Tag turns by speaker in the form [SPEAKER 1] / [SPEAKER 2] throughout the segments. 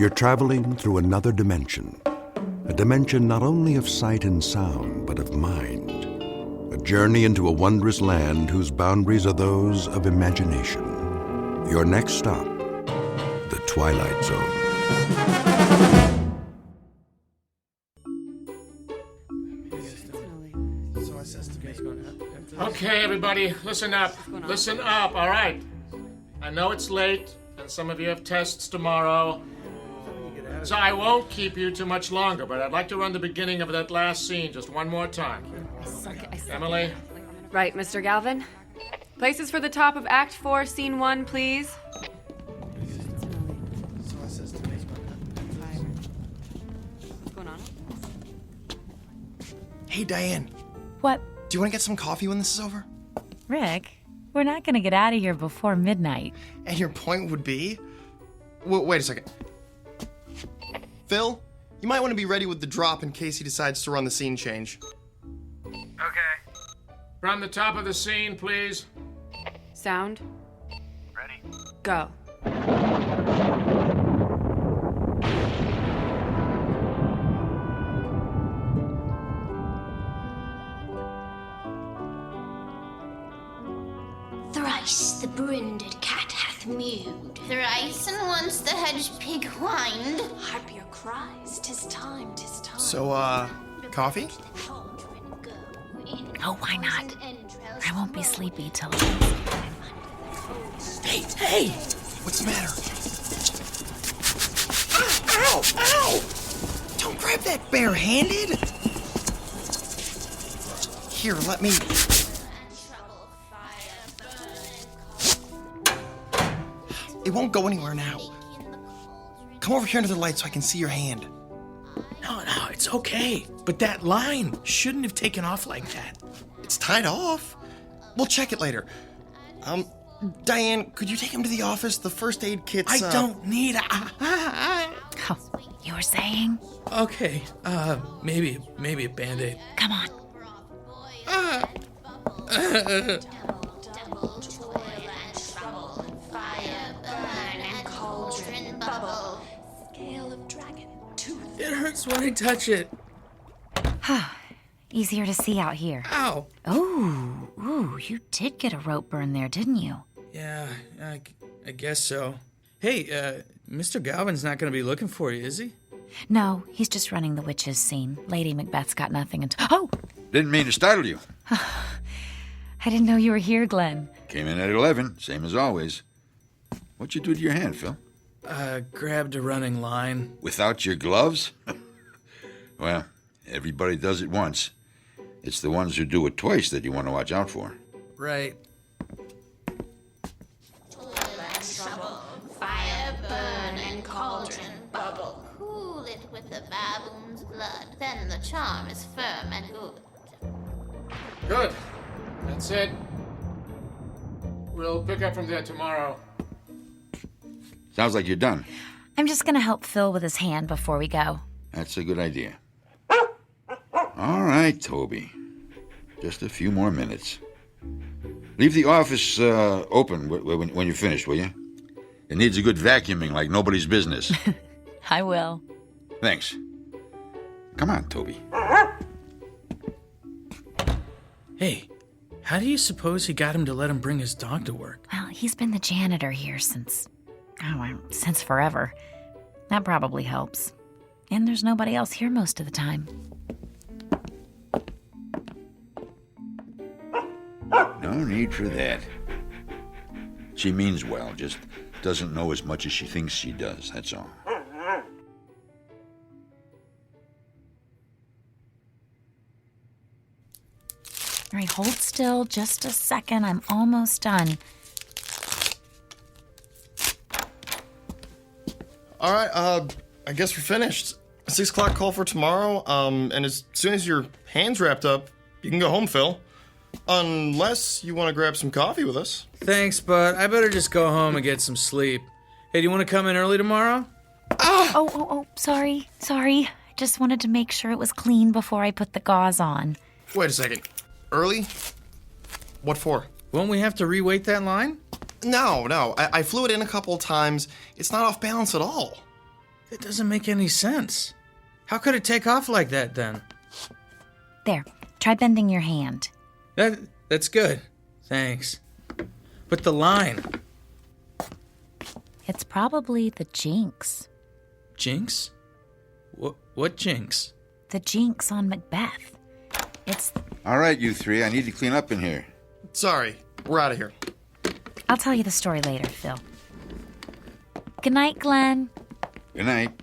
[SPEAKER 1] You're traveling through another dimension. A dimension not only of sight and sound, but of mind. A journey into a wondrous land whose boundaries are those of imagination. Your next stop, the Twilight Zone.
[SPEAKER 2] Okay, everybody, listen up. Listen up, all right? I know it's late, and some of you have tests tomorrow, so I won't keep you too much longer, but I'd like to run the beginning of that last scene just one more time. Emily?
[SPEAKER 3] Right, Mr. Galvin. Places for the top of Act 4, Scene 1, please. What's going on?
[SPEAKER 4] Hey, Diane.
[SPEAKER 5] What?
[SPEAKER 4] Do you want to get some coffee when this is over?
[SPEAKER 5] Rick, we're not going to get out of here before midnight.
[SPEAKER 4] And your point would be? Wait a second. Phil, you might want to be ready with the drop in case he decides to run the scene change.
[SPEAKER 6] Okay.
[SPEAKER 2] From the top of the scene, please.
[SPEAKER 3] Sound.
[SPEAKER 6] Ready?
[SPEAKER 3] Go.
[SPEAKER 7] Thrice the brinded cat hath mewed. Thrice and once the hedge pig whined. Harp your cries, 'tis time, 'tis time.
[SPEAKER 4] So, coffee?
[SPEAKER 5] Oh, why not? I won't be sleepy till...
[SPEAKER 4] Hey! What's the matter? Ow! Ow! Don't grab that barehanded! Here, let me... It won't go anywhere now. Come over here under the light so I can see your hand.
[SPEAKER 8] No, it's okay. But that line shouldn't have taken off like that.
[SPEAKER 4] It's tied off. We'll check it later. Diane, could you take him to the office? The first aid kit's...
[SPEAKER 8] I don't need
[SPEAKER 5] Oh, you were saying?
[SPEAKER 8] Okay, maybe a Band-Aid.
[SPEAKER 5] Come on.
[SPEAKER 7] Cauldron Bubble. Scale of dragon, tooth.
[SPEAKER 8] It hurts when I touch it.
[SPEAKER 5] Easier to see out here.
[SPEAKER 8] Ow!
[SPEAKER 5] Ooh, you did get a rope burn there, didn't you?
[SPEAKER 8] Yeah, I guess so. Hey, Mr. Galvin's not gonna be looking for you, is he?
[SPEAKER 5] No, he's just running the witches scene. Lady Macbeth's got nothing until... Oh!
[SPEAKER 9] Didn't mean to startle you.
[SPEAKER 5] I didn't know you were here, Glenn.
[SPEAKER 9] Came in at 11, same as always. What'd you do to your hand, Phil?
[SPEAKER 8] Grabbed a running line.
[SPEAKER 9] Without your gloves? Well, everybody does it once. It's the ones who do it twice that you want to watch out for.
[SPEAKER 8] Right.
[SPEAKER 7] Fire burn and cauldron bubble. Cool it with the baboon's blood. Then the charm is firm and good.
[SPEAKER 2] Good. That's it. We'll pick up from there tomorrow.
[SPEAKER 9] Sounds like you're done.
[SPEAKER 5] I'm just gonna help Phil with his hand before we go.
[SPEAKER 9] That's a good idea. All right, Toby. Just a few more minutes. Leave the office open when you're finished, will you? It needs a good vacuuming like nobody's business.
[SPEAKER 5] I will.
[SPEAKER 9] Thanks. Come on, Toby.
[SPEAKER 8] Hey, how do you suppose he got him to let him bring his dog to work?
[SPEAKER 5] Well, he's been the janitor here since forever. That probably helps. And there's nobody else here most of the time.
[SPEAKER 9] No need for that. She means well, just doesn't know as much as she thinks she does, that's all.
[SPEAKER 5] All right, hold still just a second. I'm almost done.
[SPEAKER 4] All right, I guess we're finished. 6 o'clock call for tomorrow, and as soon as your hand's wrapped up, you can go home, Phil. Unless you want to grab some coffee with us.
[SPEAKER 8] Thanks, but I better just go home and get some sleep. Hey, do you want to come in early tomorrow?
[SPEAKER 5] Oh, sorry. Just wanted to make sure it was clean before I put the gauze on.
[SPEAKER 4] Wait a second. Early? What for?
[SPEAKER 8] Won't we have to reweight that line?
[SPEAKER 4] No. I flew it in a couple of times. It's not off balance at all.
[SPEAKER 8] That doesn't make any sense. How could it take off like that then?
[SPEAKER 5] There, try bending your hand.
[SPEAKER 8] That's good. Thanks. But the line.
[SPEAKER 5] It's probably the jinx.
[SPEAKER 8] Jinx? What jinx?
[SPEAKER 5] The jinx on Macbeth. It's...
[SPEAKER 9] All right, you three, I need to clean up in here.
[SPEAKER 4] Sorry, we're out of here.
[SPEAKER 5] I'll tell you the story later, Phil. Good night, Glenn.
[SPEAKER 9] Good night.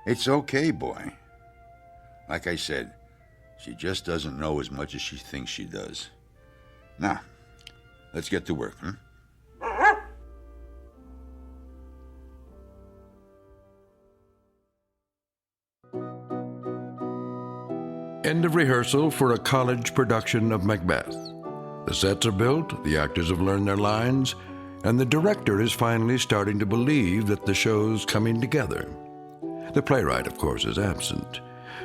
[SPEAKER 9] It's okay, boy. Like I said, she just doesn't know as much as she thinks she does. Now, let's get to work, huh?
[SPEAKER 1] End of rehearsal for a college production of Macbeth. The sets are built, the actors have learned their lines, and the director is finally starting to believe that the show's coming together. The playwright, of course, is absent.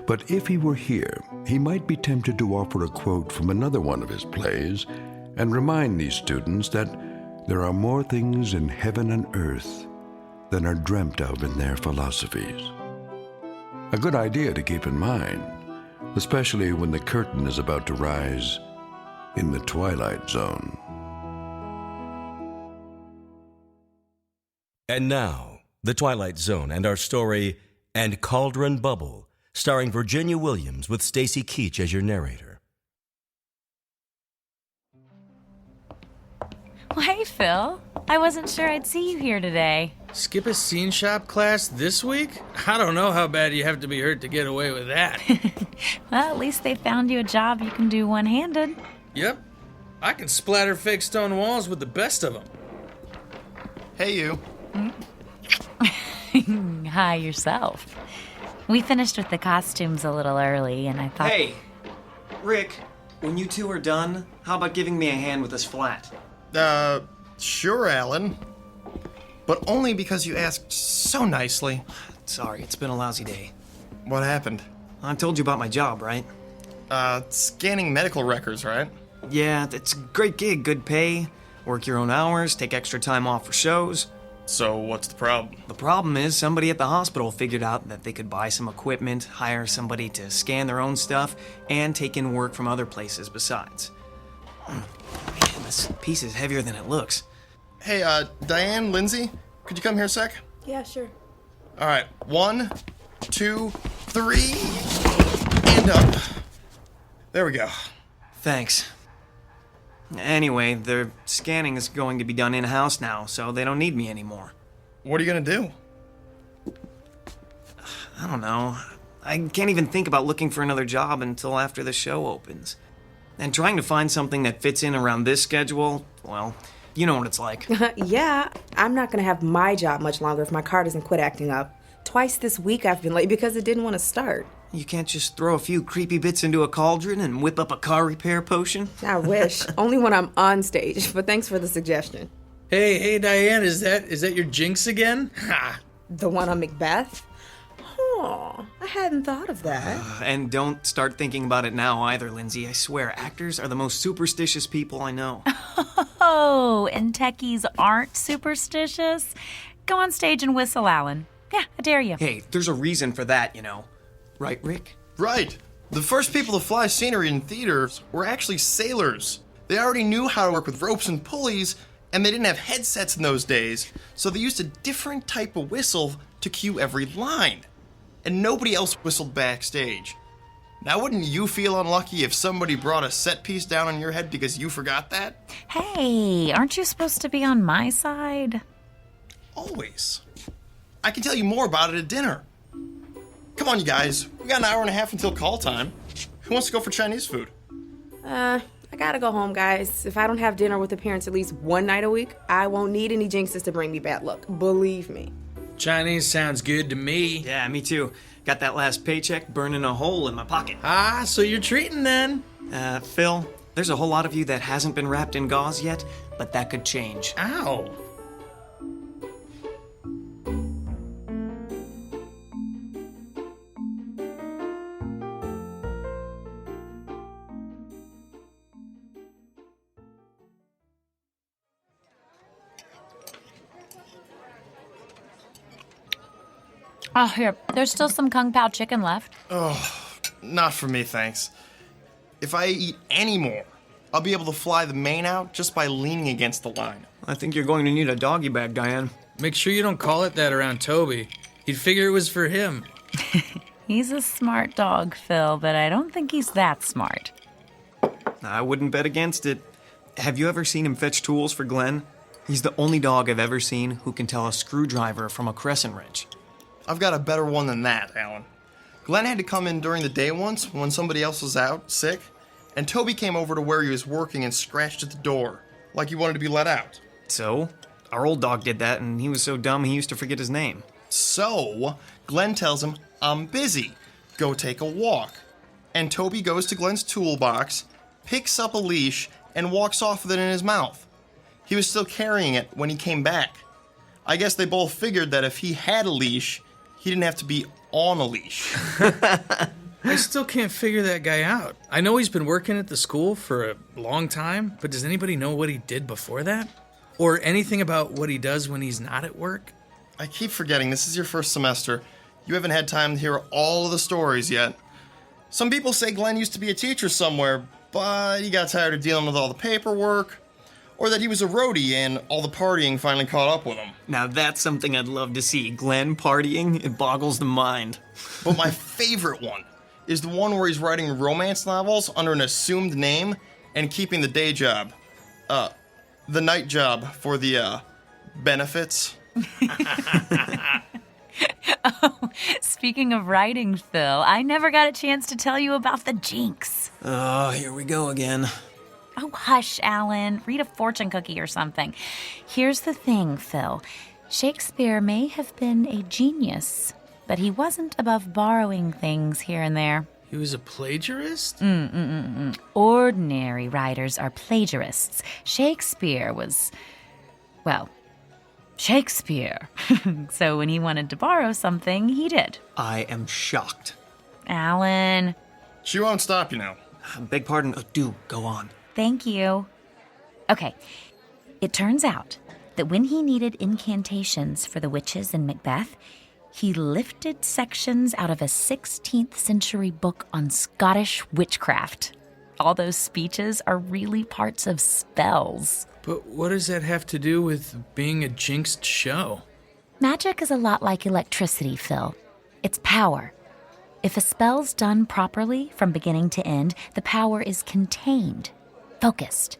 [SPEAKER 1] But if he were here, he might be tempted to offer a quote from another one of his plays and remind these students that there are more things in heaven and earth than are dreamt of in their philosophies. A good idea to keep in mind, especially when the curtain is about to rise in the Twilight Zone.
[SPEAKER 10] And now, The Twilight Zone and our story, And Cauldron Bubble, starring Virginia Williams with Stacy Keach as your narrator.
[SPEAKER 5] Well, hey, Phil. I wasn't sure I'd see you here today.
[SPEAKER 8] Skip a scene shop class this week? I don't know how bad you have to be hurt to get away with that.
[SPEAKER 5] Well, at least they found you a job you can do one-handed.
[SPEAKER 8] Yep. I can splatter fake stone walls with the best of them.
[SPEAKER 4] Hey, you.
[SPEAKER 5] Hi, yourself. We finished with the costumes a little early, and I thought...
[SPEAKER 11] Hey, Rick, when you two are done, how about giving me a hand with this flat?
[SPEAKER 4] Sure, Alan. But only because you asked so nicely.
[SPEAKER 11] Sorry, it's been a lousy day.
[SPEAKER 4] What happened?
[SPEAKER 11] I told you about my job, right?
[SPEAKER 4] Scanning medical records, right?
[SPEAKER 11] Yeah, it's a great gig, good pay. Work your own hours, take extra time off for shows.
[SPEAKER 4] So what's the problem?
[SPEAKER 11] The problem is somebody at the hospital figured out that they could buy some equipment, hire somebody to scan their own stuff, and take in work from other places besides. Man, this piece is heavier than it looks.
[SPEAKER 4] Hey, Diane, Lindsay, could you come here a sec?
[SPEAKER 3] Yeah, sure.
[SPEAKER 4] All right, 1, 2, 3, and up. There we go.
[SPEAKER 11] Thanks. Anyway, their scanning is going to be done in-house now, so they don't need me anymore.
[SPEAKER 4] What are you gonna do?
[SPEAKER 11] I don't know. I can't even think about looking for another job until after the show opens. And trying to find something that fits in around this schedule, well, you know what it's like.
[SPEAKER 12] Yeah, I'm not gonna have my job much longer if my car doesn't quit acting up. Twice this week I've been late because it didn't want to start.
[SPEAKER 11] You can't just throw a few creepy bits into a cauldron and whip up a car repair potion?
[SPEAKER 12] I wish. Only when I'm on stage, but thanks for the suggestion.
[SPEAKER 8] Hey, Diane, is that your jinx again? Ha!
[SPEAKER 12] The one on Macbeth? Oh, I hadn't thought of that.
[SPEAKER 11] And don't start thinking about it now either, Lindsay. I swear, actors are the most superstitious people I know.
[SPEAKER 5] Oh, and techies aren't superstitious? Go on stage and whistle, Alan. Yeah, I dare you.
[SPEAKER 11] Hey, there's a reason for that, you know. Right, Rick?
[SPEAKER 4] Right. The first people to fly scenery in theaters were actually sailors. They already knew how to work with ropes and pulleys, and they didn't have headsets in those days, so they used a different type of whistle to cue every line. And nobody else whistled backstage. Now, wouldn't you feel unlucky if somebody brought a set piece down on your head because you forgot that?
[SPEAKER 5] Hey, aren't you supposed to be on my side?
[SPEAKER 4] Always. I can tell you more about it at dinner. Come on, you guys. We got an hour and a half until call time. Who wants to go for Chinese food?
[SPEAKER 12] I gotta go home, guys. If I don't have dinner with the parents at least one night a week, I won't need any jinxes to bring me bad luck. Believe me.
[SPEAKER 8] Chinese sounds good to me.
[SPEAKER 11] Yeah, me too. Got that last paycheck burning a hole in my pocket.
[SPEAKER 8] Ah, so you're treating then?
[SPEAKER 11] Phil, there's a whole lot of you that hasn't been wrapped in gauze yet, but that could change.
[SPEAKER 8] Ow.
[SPEAKER 5] Oh, here. There's still some Kung Pao chicken left.
[SPEAKER 4] Oh, not for me, thanks. If I eat any more, I'll be able to fly the mane out just by leaning against the line.
[SPEAKER 11] I think you're going to need a doggy bag, Diane.
[SPEAKER 8] Make sure you don't call it that around Toby. He'd figure it was for him.
[SPEAKER 5] He's a smart dog, Phil, but I don't think he's that smart.
[SPEAKER 11] I wouldn't bet against it. Have you ever seen him fetch tools for Glenn? He's the only dog I've ever seen who can tell a screwdriver from a crescent wrench.
[SPEAKER 4] I've got a better one than that, Alan. Glenn had to come in during the day once when somebody else was out, sick, and Toby came over to where he was working and scratched at the door, like he wanted to be let out.
[SPEAKER 11] So, our old dog did that, and he was so dumb he used to forget his name.
[SPEAKER 4] So, Glenn tells him, "I'm busy. Go take a walk." And Toby goes to Glenn's toolbox, picks up a leash, and walks off with it in his mouth. He was still carrying it when he came back. I guess they both figured that if he had a leash, he didn't have to be on a leash.
[SPEAKER 8] I still can't figure that guy out. I know he's been working at the school for a long time, but does anybody know what he did before that? Or anything about what he does when he's not at work?
[SPEAKER 4] I keep forgetting this is your first semester. You haven't had time to hear all of the stories yet. Some people say Glenn used to be a teacher somewhere, but he got tired of dealing with all the paperwork. Or that he was a roadie and all the partying finally caught up with him.
[SPEAKER 11] Now that's something I'd love to see. Glenn partying, it boggles the mind.
[SPEAKER 4] But my favorite one is the one where he's writing romance novels under an assumed name and keeping the day job. The night job for the, benefits.
[SPEAKER 5] Oh, speaking of writing, Phil, I never got a chance to tell you about the jinx.
[SPEAKER 11] Oh, here we go again.
[SPEAKER 5] Oh, hush, Alan. Read a fortune cookie or something. Here's the thing, Phil. Shakespeare may have been a genius, but he wasn't above borrowing things here and there.
[SPEAKER 8] He was a plagiarist?
[SPEAKER 5] Ordinary writers are plagiarists. Shakespeare was, well, Shakespeare. So when he wanted to borrow something, he did.
[SPEAKER 11] I am shocked.
[SPEAKER 5] Alan.
[SPEAKER 4] She won't stop you now.
[SPEAKER 11] Beg pardon. Do go on.
[SPEAKER 5] Thank you. Okay, it turns out that when he needed incantations for the witches in Macbeth, he lifted sections out of a 16th century book on Scottish witchcraft. All those speeches are really parts of spells.
[SPEAKER 8] But what does that have to do with being a jinxed show?
[SPEAKER 5] Magic is a lot like electricity, Phil. It's power. If a spell's done properly from beginning to end, the power is contained, focused.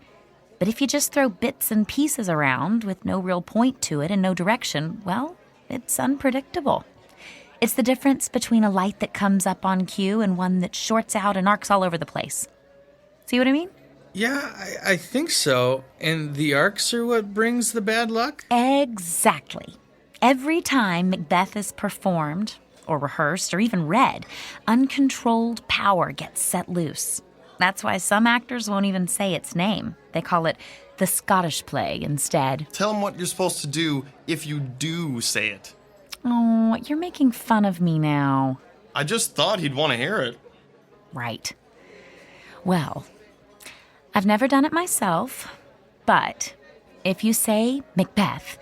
[SPEAKER 5] But if you just throw bits and pieces around with no real point to it and no direction, well, it's unpredictable. It's the difference between a light that comes up on cue and one that shorts out and arcs all over the place. See what I mean?
[SPEAKER 8] Yeah, I think so. And the arcs are what brings the bad luck?
[SPEAKER 5] Exactly. Every time Macbeth is performed, or rehearsed, or even read, uncontrolled power gets set loose. That's why some actors won't even say its name. They call it the Scottish play instead.
[SPEAKER 4] Tell him what you're supposed to do if you do say it.
[SPEAKER 5] Oh, you're making fun of me now.
[SPEAKER 4] I just thought he'd want to hear it.
[SPEAKER 5] Right. Well, I've never done it myself, but if you say Macbeth,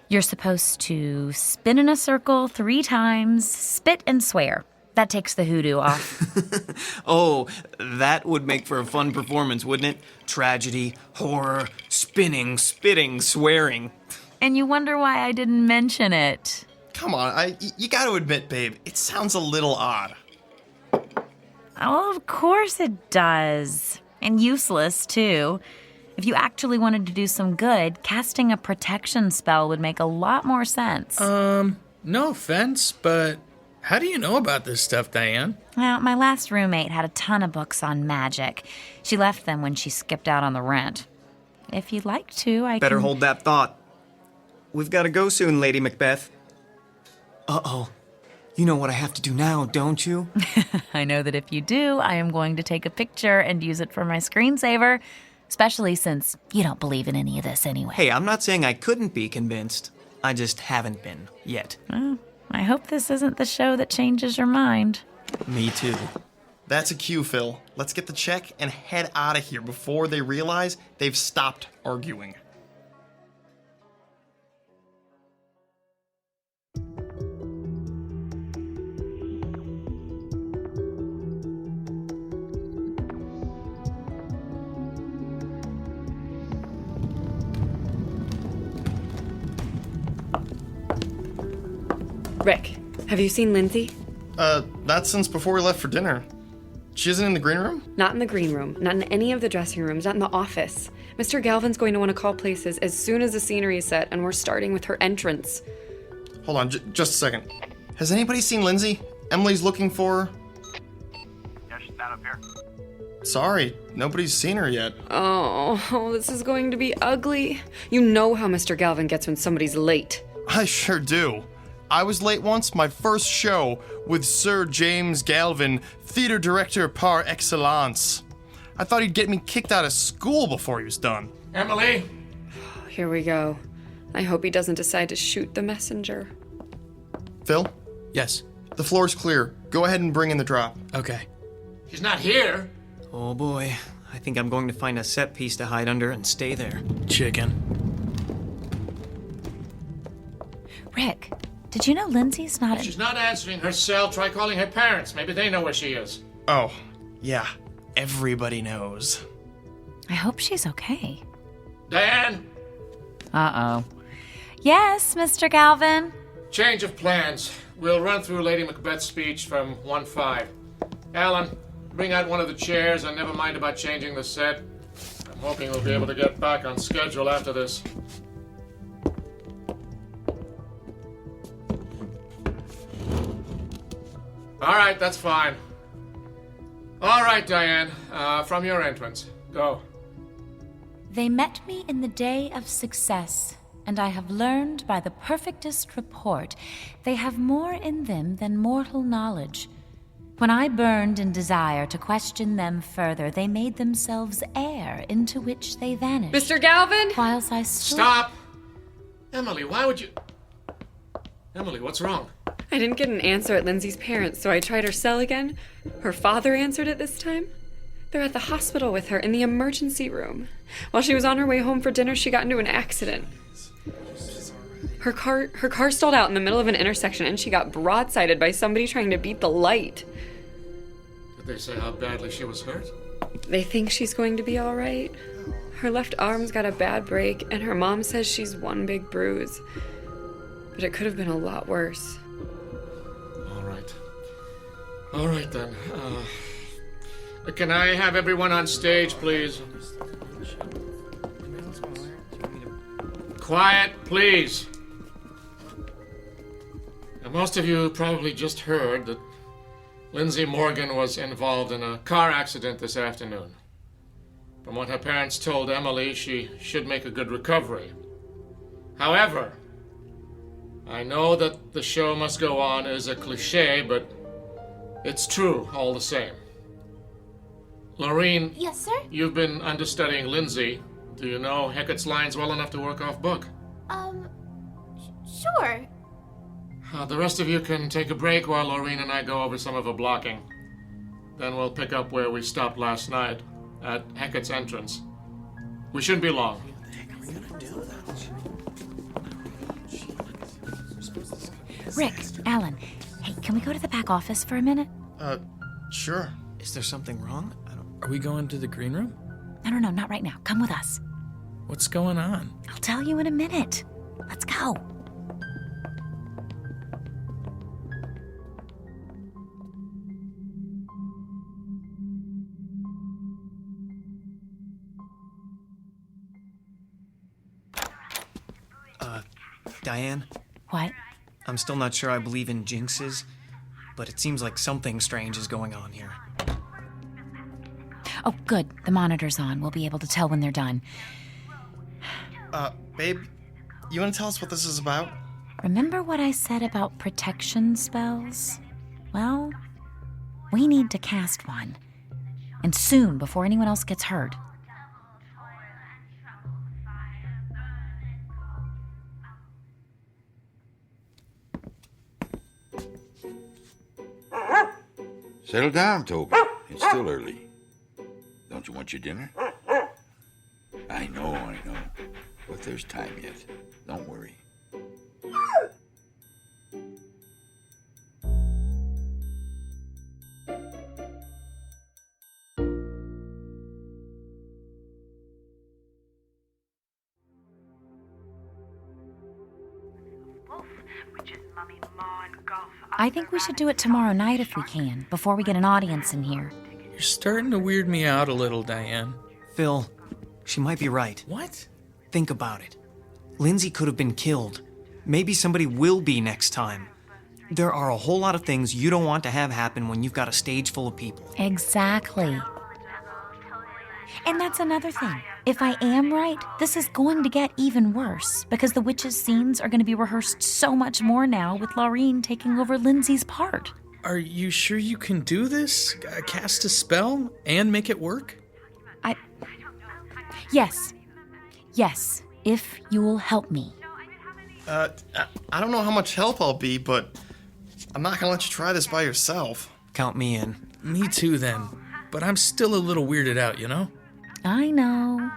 [SPEAKER 5] you're supposed to spin in a circle 3 times, spit and swear. That takes the hoodoo off.
[SPEAKER 11] Oh, that would make for a fun performance, wouldn't it? Tragedy, horror, spinning, spitting, swearing.
[SPEAKER 5] And you wonder why I didn't mention it.
[SPEAKER 4] Come on, you gotta admit, babe, it sounds a little odd.
[SPEAKER 5] Oh, of course it does. And useless, too. If you actually wanted to do some good, casting a protection spell would make a lot more sense.
[SPEAKER 8] No offense, but how do you know about this stuff, Diane?
[SPEAKER 5] Well, my last roommate had a ton of books on magic. She left them when she skipped out on the rent. If you'd like to, I
[SPEAKER 11] Better
[SPEAKER 5] can...
[SPEAKER 11] hold that thought. We've got to go soon, Lady Macbeth. Uh-oh. You know what I have to do now, don't you?
[SPEAKER 5] I know that if you do, I am going to take a picture and use it for my screensaver, especially since you don't believe in any of this anyway.
[SPEAKER 11] Hey, I'm not saying I couldn't be convinced. I just haven't been, yet.
[SPEAKER 5] Well, I hope this isn't the show that changes your mind.
[SPEAKER 11] Me too.
[SPEAKER 4] That's a cue, Phil. Let's get the check and head out of here before they realize they've stopped arguing.
[SPEAKER 3] Rick, have you seen Lindsay?
[SPEAKER 4] Not since before we left for dinner. She isn't in the green room?
[SPEAKER 3] Not in the green room, not in any of the dressing rooms, not in the office. Mr. Galvin's going to want to call places as soon as the scenery is set, and we're starting with her entrance.
[SPEAKER 4] Hold on, just a second. Has anybody seen Lindsay? Emily's looking for her.
[SPEAKER 6] Yeah, she's not up here.
[SPEAKER 4] Sorry, nobody's seen her yet.
[SPEAKER 3] Oh, this is going to be ugly. You know how Mr. Galvin gets when somebody's late.
[SPEAKER 4] I sure do. I was late once, my first show with Sir James Galvin, theater director par excellence. I thought he'd get me kicked out of school before he was done.
[SPEAKER 2] Emily?
[SPEAKER 3] Here we go. I hope he doesn't decide to shoot the messenger.
[SPEAKER 4] Phil?
[SPEAKER 8] Yes.
[SPEAKER 4] The floor's clear. Go ahead and bring in the drop.
[SPEAKER 8] Okay.
[SPEAKER 2] He's not here.
[SPEAKER 11] Oh boy, I think I'm going to find a set piece to hide under and stay there.
[SPEAKER 8] Chicken.
[SPEAKER 5] Rick, did you know Lindsay's not
[SPEAKER 2] She's not answering her cell. Try calling her parents. Maybe they know where she is.
[SPEAKER 4] Oh, yeah. Everybody knows.
[SPEAKER 5] I hope she's okay.
[SPEAKER 2] Diane?
[SPEAKER 5] Uh-oh. Yes, Mr. Galvin?
[SPEAKER 2] Change of plans. We'll run through Lady Macbeth's speech from 1-5. Alan, bring out one of the chairs and never mind about changing the set. I'm hoping we'll be able to get back on schedule after this. All right, that's fine. All right, Diane, from your entrance. Go.
[SPEAKER 5] They met me in the day of success, and I have learned by the perfectest report they have more in them than mortal knowledge. When I burned in desire to question them further, they made themselves air into which they vanished.
[SPEAKER 3] Mr. Galvin?
[SPEAKER 5] Whilst I stood...
[SPEAKER 2] Stop! Emily, why would you... Emily, what's wrong?
[SPEAKER 3] I didn't get an answer at Lindsay's parents, so I tried her cell again. Her father answered it this time. They're at the hospital with her in the emergency room. While she was on her way home for dinner, she got into an accident. Her car stalled out in the middle of an intersection, and she got broadsided by somebody trying to beat the light.
[SPEAKER 2] Did they say how badly she was hurt?
[SPEAKER 3] They think she's going to be all right. Her left arm's got a bad break, and her mom says she's one big bruise. But it could have been a lot worse.
[SPEAKER 2] All right, then. Can I have everyone on stage, please? Quiet, please. Now, most of you probably just heard that Lindsay Morgan was involved in a car accident this afternoon. From what her parents told Emily, she should make a good recovery. However, I know that the show must go on is a cliche, but it's true all the same. Laureen.
[SPEAKER 7] Yes, sir?
[SPEAKER 2] You've been understudying Lindsay. Do you know Hecat's lines well enough to work off book?
[SPEAKER 7] Sure.
[SPEAKER 2] The rest of you can take a break while Laureen and I go over some of the blocking. Then we'll pick up where we stopped last night, at Hecat's entrance. We shouldn't be long.
[SPEAKER 5] Rick, Alan, hey, can we go to the back office for a minute?
[SPEAKER 4] Sure.
[SPEAKER 11] Is there something wrong?
[SPEAKER 8] Are we going to the green room?
[SPEAKER 5] No, not right now. Come with us.
[SPEAKER 8] What's going on?
[SPEAKER 5] I'll tell you in a minute. Let's go.
[SPEAKER 11] Diane?
[SPEAKER 5] What?
[SPEAKER 11] I'm still not sure I believe in jinxes, but it seems like something strange is going on here.
[SPEAKER 5] Oh, good. The monitor's on. We'll be able to tell when they're done.
[SPEAKER 4] Babe, you want to tell us what this is about?
[SPEAKER 5] Remember what I said about protection spells? Well, we need to cast one. And soon, before anyone else gets hurt.
[SPEAKER 9] Settle down, Toby. It's still early. Don't you want your dinner? I know. But there's time yet. Don't worry.
[SPEAKER 13] Wolf, which is
[SPEAKER 5] I think we should do it tomorrow night if we can, before we get an audience in here.
[SPEAKER 8] You're starting to weird me out a little, Diane.
[SPEAKER 11] Phil, she might be right.
[SPEAKER 8] What?
[SPEAKER 11] Think about it. Lindsay could have been killed. Maybe somebody will be next time. There are a whole lot of things you don't want to have happen when you've got a stage full of people.
[SPEAKER 5] Exactly. And that's another thing. If I am right, this is going to get even worse because the witches' scenes are going to be rehearsed so much more now with Laureen taking over Lindsay's part.
[SPEAKER 8] Are you sure you can do this? Cast a spell and make it work?
[SPEAKER 5] Yes. Yes, if you'll help me.
[SPEAKER 4] I don't know how much help I'll be, but I'm not gonna let you try this by yourself.
[SPEAKER 11] Count me in.
[SPEAKER 8] Me too, then. But I'm still a little weirded out, you know?
[SPEAKER 5] I know.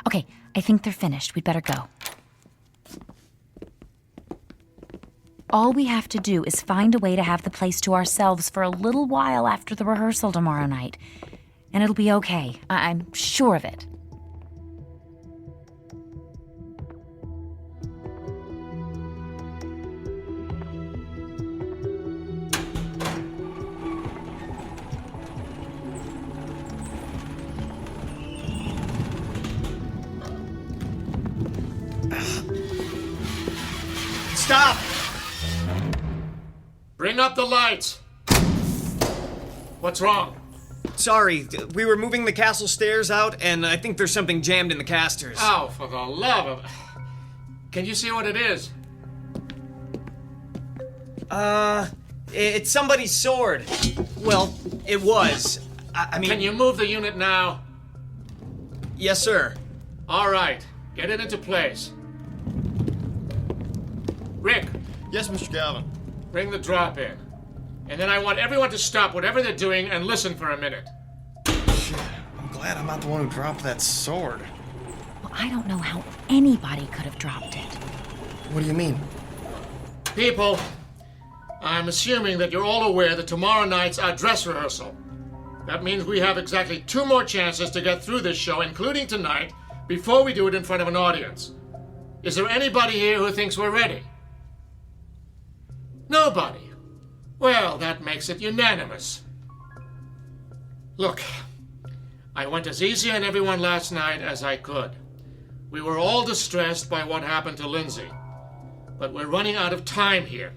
[SPEAKER 5] Okay, I think they're finished. We'd better go. All we have to do is find a way to have the place to ourselves for a little while after the rehearsal tomorrow night. And it'll be okay. I'm sure of it.
[SPEAKER 11] Stop!
[SPEAKER 2] Bring up the lights. What's wrong?
[SPEAKER 11] Sorry, we were moving the castle stairs out, and I think there's something jammed in the casters.
[SPEAKER 2] Oh, for the love of... Can you see what it is?
[SPEAKER 11] It's somebody's sword. Well, it was. I mean...
[SPEAKER 2] Can you move the unit now?
[SPEAKER 11] Yes, sir.
[SPEAKER 2] All right, get it into place. Rick.
[SPEAKER 4] Yes, Mr. Galvin.
[SPEAKER 2] Bring the drop in. And then I want everyone to stop whatever they're doing and listen for a minute.
[SPEAKER 4] Shit, I'm glad I'm not the one who dropped that sword.
[SPEAKER 5] Well, I don't know how anybody could have dropped it.
[SPEAKER 4] What do you mean?
[SPEAKER 2] People, I'm assuming that you're all aware that tomorrow night's our dress rehearsal. That means we have exactly 2 more chances to get through this show, including tonight, before we do it in front of an audience. Is there anybody here who thinks we're ready? Nobody. Well, that makes it unanimous. Look, I went as easy on everyone last night as I could. We were all distressed by what happened to Lindsay. But we're running out of time here.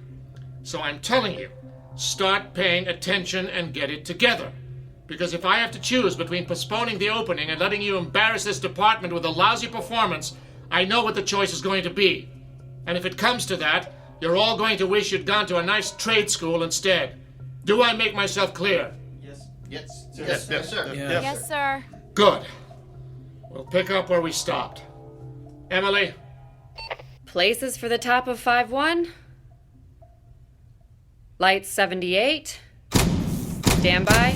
[SPEAKER 2] So I'm telling you, start paying attention and get it together. Because if I have to choose between postponing the opening and letting you embarrass this department with a lousy performance, I know what the choice is going to be. And if it comes to that, you're all going to wish you'd gone to a nice trade school instead. Do I make myself clear?
[SPEAKER 4] Yes. Yes, sir.
[SPEAKER 11] Yes,
[SPEAKER 4] sir.
[SPEAKER 8] Yeah.
[SPEAKER 5] Yes, sir.
[SPEAKER 2] Good. We'll pick up where we stopped. Emily?
[SPEAKER 3] Places for the top of 5-1. Lights 78. Stand by.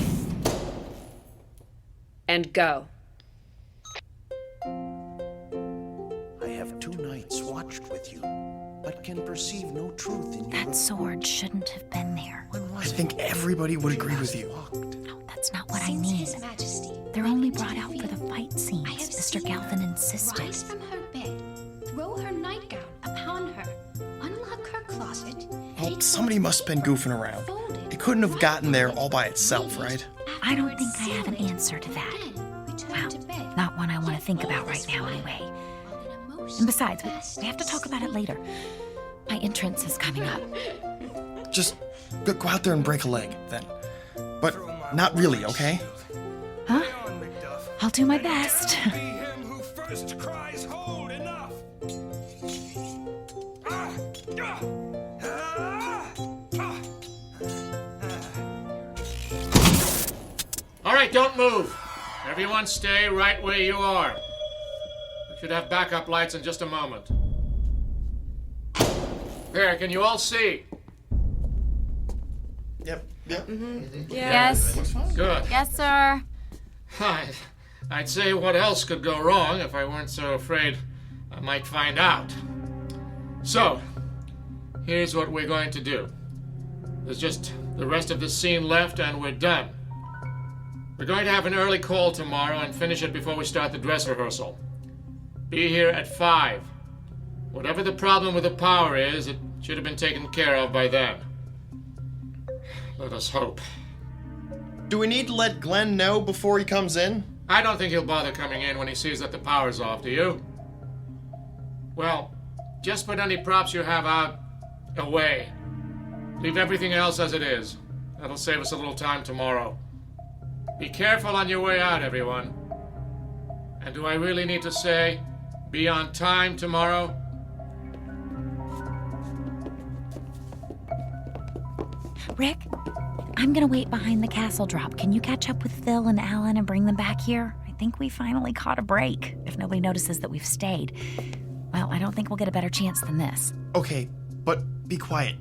[SPEAKER 3] And go.
[SPEAKER 13] I have 2 nights watched with you, but can perceive no truth in
[SPEAKER 5] That sword shouldn't have been there.
[SPEAKER 4] I think everybody would agree with you.
[SPEAKER 5] No, that's not what I mean. They're only brought out for the fight scenes, Mr. Galvin insisted.
[SPEAKER 7] Rise from her bed, throw her nightgown upon her, unlock her closet.
[SPEAKER 4] Well, somebody must have been goofing around. It couldn't have gotten there all by itself, right?
[SPEAKER 5] I don't think I have an answer to that. Well, not one I want to think about right now anyway. And besides, we have to talk about it later. My entrance is coming up.
[SPEAKER 4] Just go out there and break a leg, then. But not really, okay?
[SPEAKER 5] Huh? I'll do my best.
[SPEAKER 2] All right, don't move. Everyone stay right where you are. We should have backup lights in just a moment. There, can you all see?
[SPEAKER 4] Yep.
[SPEAKER 5] Yes.
[SPEAKER 2] Good.
[SPEAKER 5] Yes, sir.
[SPEAKER 2] I'd say what else could go wrong if I weren't so afraid I might find out. So, here's what we're going to do. There's just the rest of the scene left and we're done. We're going to have an early call tomorrow and finish it before we start the dress rehearsal. Be here at 5. Whatever the problem with the power is, it should have been taken care of by then. Let us hope.
[SPEAKER 4] Do we need to let Glenn know before he comes in?
[SPEAKER 2] I don't think he'll bother coming in when he sees that the power's off, do you? Well, just put any props you have out away. Leave everything else as it is. That'll save us a little time tomorrow. Be careful on your way out, everyone. And do I really need to say, be on time tomorrow?
[SPEAKER 5] Rick, I'm gonna wait behind the castle drop. Can you catch up with Phil and Alan and bring them back here? I think we finally caught a break, if nobody notices that we've stayed. Well, I don't think we'll get a better chance than this.
[SPEAKER 4] Okay, but be quiet.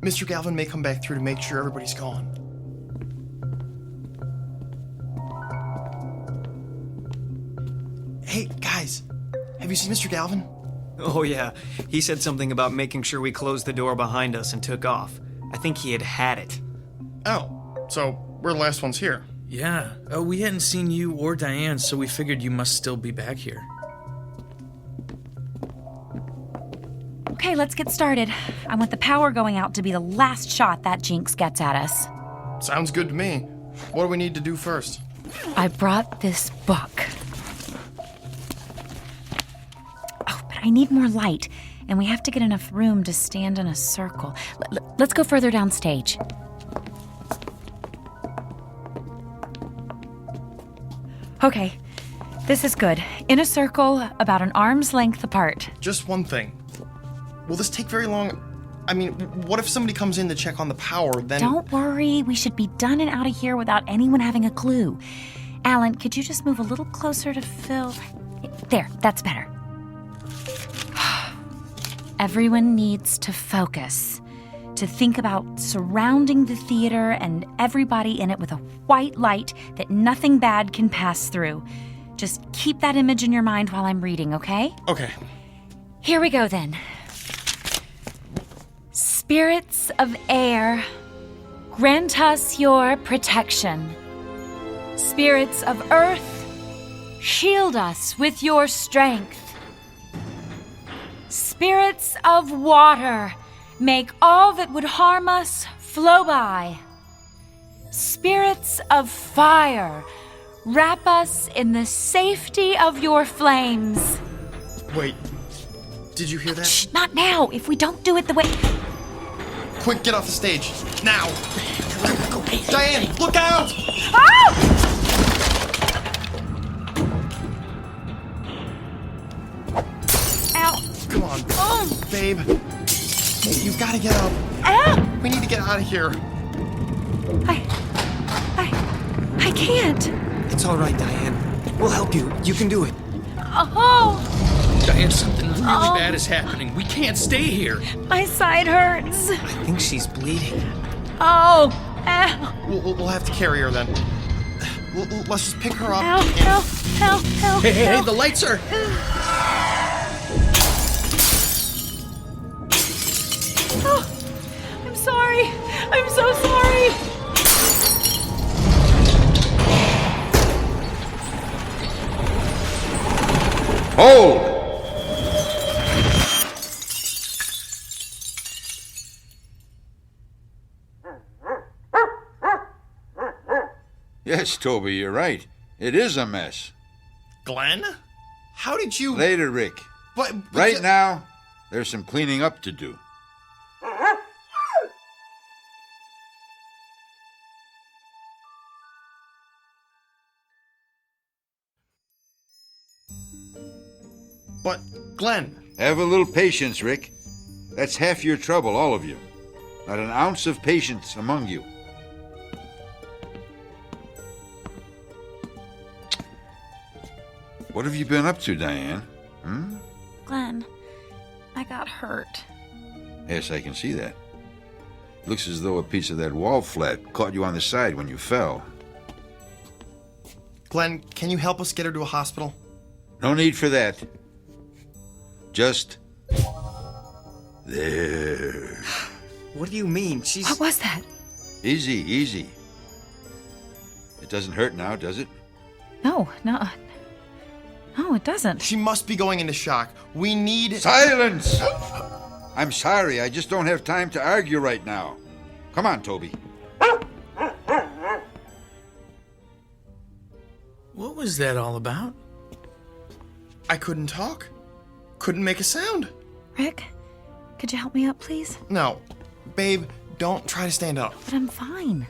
[SPEAKER 4] Mr. Galvin may come back through to make sure everybody's gone. Hey, guys, have you seen Mr. Galvin?
[SPEAKER 11] Oh yeah, he said something about making sure we closed the door behind us and took off. I think he had it.
[SPEAKER 4] Oh, so we're the last ones here.
[SPEAKER 8] Yeah, we hadn't seen you or Diane, so we figured you must still be back here.
[SPEAKER 5] Okay, let's get started. I want the power going out to be the last shot that jinx gets at us.
[SPEAKER 4] Sounds good to me. What do we need to do first?
[SPEAKER 5] I brought this book. Oh, but I need more light, and we have to get enough room to stand in a circle. Let's go further downstage. Okay, this is good. In a circle, about an arm's length apart.
[SPEAKER 4] Just one thing. Will this take very long? I mean, what if somebody comes in to check on the power, then...
[SPEAKER 5] Don't worry, we should be done and out of here without anyone having a clue. Alan, could you just move a little closer to Phil? There, that's better. Everyone needs to focus, to think about surrounding the theater and everybody in it with a white light that nothing bad can pass through. Just keep that image in your mind while I'm reading, okay?
[SPEAKER 4] Okay.
[SPEAKER 5] Here we go then. Spirits of air, grant us your protection. Spirits of earth, shield us with your strength. Spirits of water, make all that would harm us flow by. Spirits of fire, wrap us in the safety of your flames.
[SPEAKER 4] Wait, did you hear that?
[SPEAKER 5] Shh, not now. If we don't do it the way...
[SPEAKER 4] Quick, get off the stage. Now! Diane, look out!
[SPEAKER 5] Ah! Ow.
[SPEAKER 4] Come on,
[SPEAKER 5] Oh.
[SPEAKER 4] babe. You've got to get up.
[SPEAKER 5] Ow.
[SPEAKER 4] We need to get out of here.
[SPEAKER 5] I can't.
[SPEAKER 11] It's all right, Diane. We'll help you. You can do it.
[SPEAKER 5] Oh,
[SPEAKER 8] Diane, something really bad is happening. We can't stay here.
[SPEAKER 5] my side hurts.
[SPEAKER 11] I think she's bleeding.
[SPEAKER 5] Oh, ow.
[SPEAKER 4] We'll have to carry her then. Let's just pick her up.
[SPEAKER 5] Ow, help, help, help.
[SPEAKER 8] Hey, the lights are...
[SPEAKER 5] Oh, I'm sorry. I'm so sorry.
[SPEAKER 9] Hold! Yes, Toby, you're right. It is a mess.
[SPEAKER 4] Glenn? How did you...
[SPEAKER 9] Later, Rick.
[SPEAKER 4] But
[SPEAKER 9] Right now, there's some cleaning up to do.
[SPEAKER 4] But, Glenn...
[SPEAKER 9] Have a little patience, Rick. That's half your trouble, all of you. Not an ounce of patience among you. What have you been up to, Diane?
[SPEAKER 5] Glenn, I got hurt.
[SPEAKER 9] Yes, I can see that. Looks as though a piece of that wall flat caught you on the side when you fell.
[SPEAKER 4] Glenn, can you help us get her to a hospital?
[SPEAKER 9] No need for that. Just... there.
[SPEAKER 11] What do you mean? She's...
[SPEAKER 5] What was that?
[SPEAKER 9] Easy, easy. It doesn't hurt now, does it?
[SPEAKER 5] No, No, it doesn't.
[SPEAKER 4] She must be going into shock. We need...
[SPEAKER 9] Silence! I'm sorry, I just don't have time to argue right now. Come on, Toby.
[SPEAKER 8] What was that all about?
[SPEAKER 4] I couldn't talk. Couldn't make a sound.
[SPEAKER 5] Rick, could you help me up, please?
[SPEAKER 4] No. Babe, don't try to stand up.
[SPEAKER 5] But I'm fine.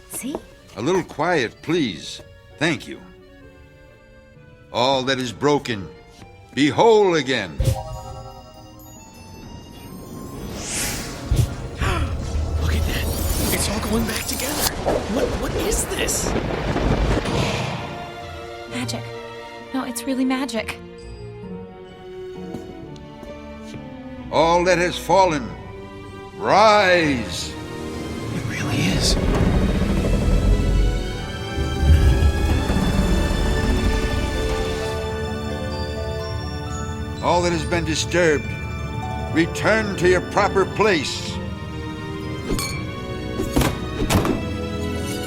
[SPEAKER 5] See?
[SPEAKER 9] A little quiet, please. Thank you. All that is broken, be whole again.
[SPEAKER 8] Look at that. It's all going back together. What is this?
[SPEAKER 5] Magic. No, it's really magic.
[SPEAKER 9] All that has fallen, rise.
[SPEAKER 8] It really is.
[SPEAKER 9] All that has been disturbed, return to your proper place.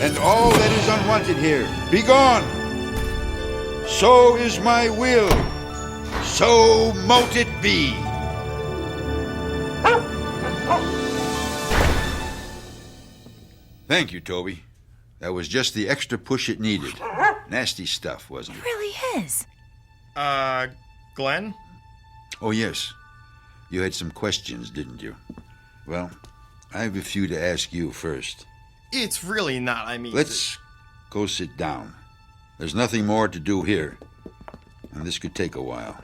[SPEAKER 9] And all that is unwanted here, be gone. So is my will. So mote it be. Thank you, Toby. That was just the extra push it needed. Nasty stuff, wasn't it?
[SPEAKER 5] It really is.
[SPEAKER 4] Glenn?
[SPEAKER 9] Oh, yes. You had some questions, didn't you? Well, I have a few to ask you first.
[SPEAKER 4] It's really not, I mean...
[SPEAKER 9] Let's go sit down. There's nothing more to do here, and this could take a while.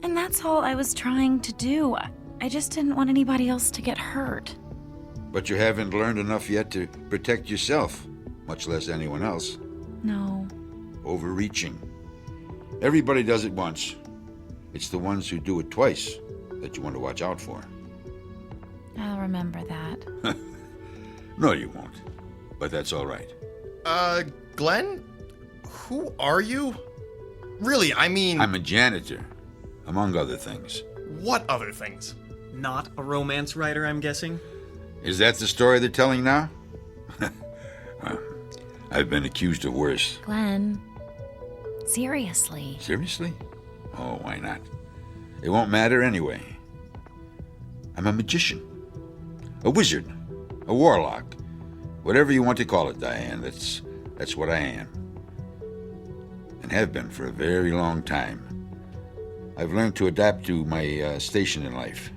[SPEAKER 5] And that's all I was trying to do. I just didn't want anybody else to get hurt.
[SPEAKER 9] But you haven't learned enough yet to protect yourself, much less anyone else.
[SPEAKER 5] No.
[SPEAKER 9] Overreaching. Everybody does it once. It's the ones who do it twice that you want to watch out for.
[SPEAKER 5] I'll remember that.
[SPEAKER 9] No, you won't. But that's all right.
[SPEAKER 4] Glenn? Who are you? Really, I mean...
[SPEAKER 9] I'm a janitor, among other things.
[SPEAKER 4] What other things?
[SPEAKER 11] Not a romance writer, I'm guessing?
[SPEAKER 9] Is that the story they're telling now? I've been accused of worse.
[SPEAKER 5] Glenn, seriously.
[SPEAKER 9] Seriously? Oh, why not? It won't matter anyway. I'm a magician. A wizard. A warlock. Whatever you want to call it, Diane, that's what I am. And have been for a very long time. I've learned to adapt to my station in life.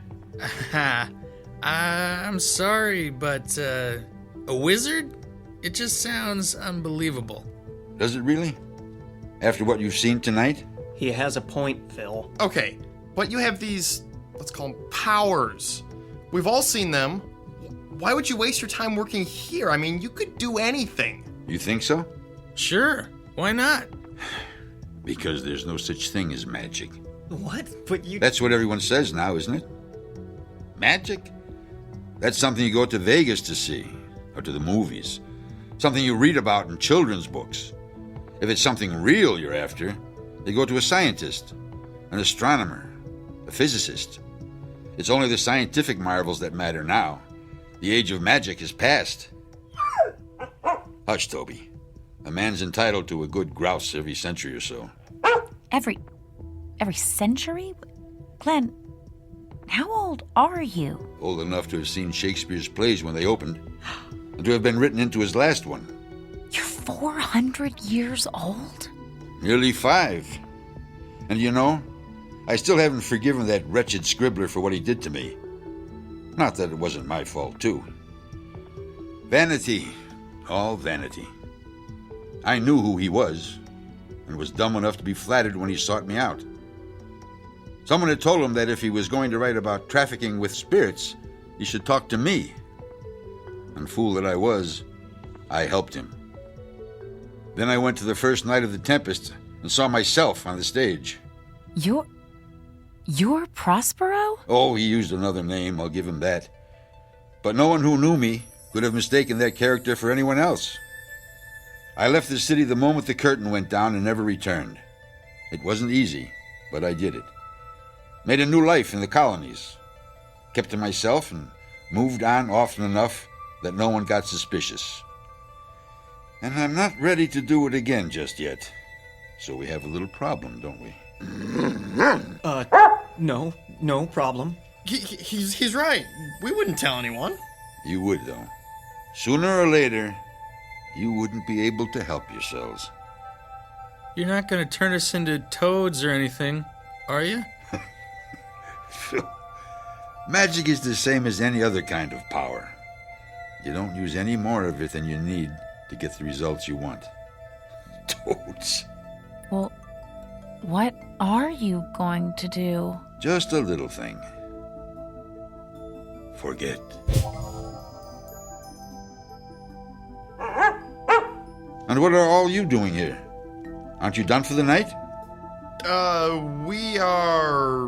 [SPEAKER 8] I'm sorry, but a wizard? It just sounds unbelievable.
[SPEAKER 9] Does it really? After what you've seen tonight?
[SPEAKER 11] He has a point, Phil.
[SPEAKER 4] Okay, but you have these, let's call them powers. We've all seen them. Why would you waste your time working here? I mean, you could do anything.
[SPEAKER 9] You think so?
[SPEAKER 8] Sure. Why not?
[SPEAKER 9] Because there's no such thing as magic.
[SPEAKER 11] What? But you...
[SPEAKER 9] That's what everyone says now, isn't it? Magic? That's something you go to Vegas to see, or to the movies. Something you read about in children's books. If it's something real you're after, you go to a scientist, an astronomer, a physicist. It's only the scientific marvels that matter now. The age of magic is past. Hush, Toby. A man's entitled to a good grouse every century or so.
[SPEAKER 5] Every century? Glenn, how old are you?
[SPEAKER 9] Old enough to have seen Shakespeare's plays when they opened, and to have been written into his last one.
[SPEAKER 5] You're 400 years old?
[SPEAKER 9] Nearly 5. And you know, I still haven't forgiven that wretched scribbler for what he did to me. Not that it wasn't my fault, too. Vanity. All vanity. I knew who he was, and was dumb enough to be flattered when he sought me out. Someone had told him that if he was going to write about trafficking with spirits, he should talk to me. And fool that I was, I helped him. Then I went to the first night of the Tempest and saw myself on the stage.
[SPEAKER 5] You're Prospero?
[SPEAKER 9] Oh, he used another name, I'll give him that. But no one who knew me could have mistaken that character for anyone else. I left the city the moment the curtain went down and never returned. It wasn't easy, but I did it. Made a new life in the colonies. Kept to myself and moved on often enough that no one got suspicious. And I'm not ready to do it again just yet. So we have a little problem, don't we?
[SPEAKER 11] No problem.
[SPEAKER 4] He's right. We wouldn't tell anyone.
[SPEAKER 9] You would, though. Sooner or later, you wouldn't be able to help yourselves.
[SPEAKER 8] You're not going to turn us into toads or anything, are you?
[SPEAKER 9] Phil, magic is the same as any other kind of power. You don't use any more of it than you need to get the results you want. Toads.
[SPEAKER 5] Well, what are you going to do?
[SPEAKER 9] Just a little thing. Forget. And what are all you doing here? Aren't you done for the night?
[SPEAKER 4] We are...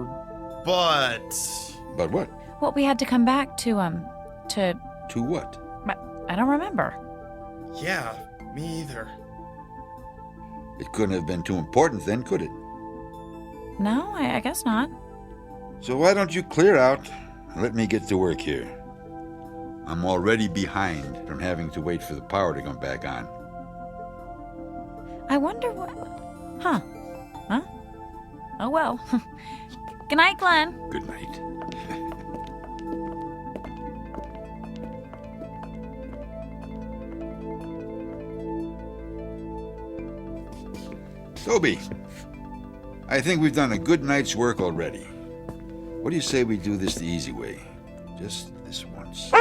[SPEAKER 4] But
[SPEAKER 9] what?
[SPEAKER 5] Well, we had to come back to
[SPEAKER 9] To what?
[SPEAKER 5] I don't remember.
[SPEAKER 4] Yeah, me either.
[SPEAKER 9] It couldn't have been too important then, could it?
[SPEAKER 5] No, I guess not.
[SPEAKER 9] So why don't you clear out and let me get to work here? I'm already behind from having to wait for the power to come back on.
[SPEAKER 5] I wonder what... Huh? Oh, well. Good night, Glenn.
[SPEAKER 9] Good night. Toby, I think we've done a good night's work already. What do you say we do this the easy way? Just this once.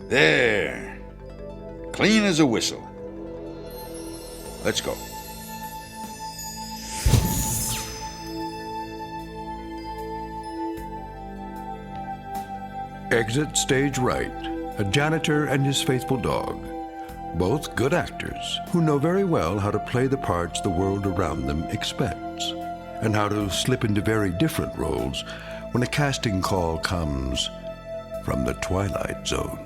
[SPEAKER 9] There. Clean as a whistle. Let's go.
[SPEAKER 1] Exit stage right. A janitor and his faithful dog. Both good actors who know very well how to play the parts the world around them expects, and how to slip into very different roles when a casting call comes from the Twilight Zone.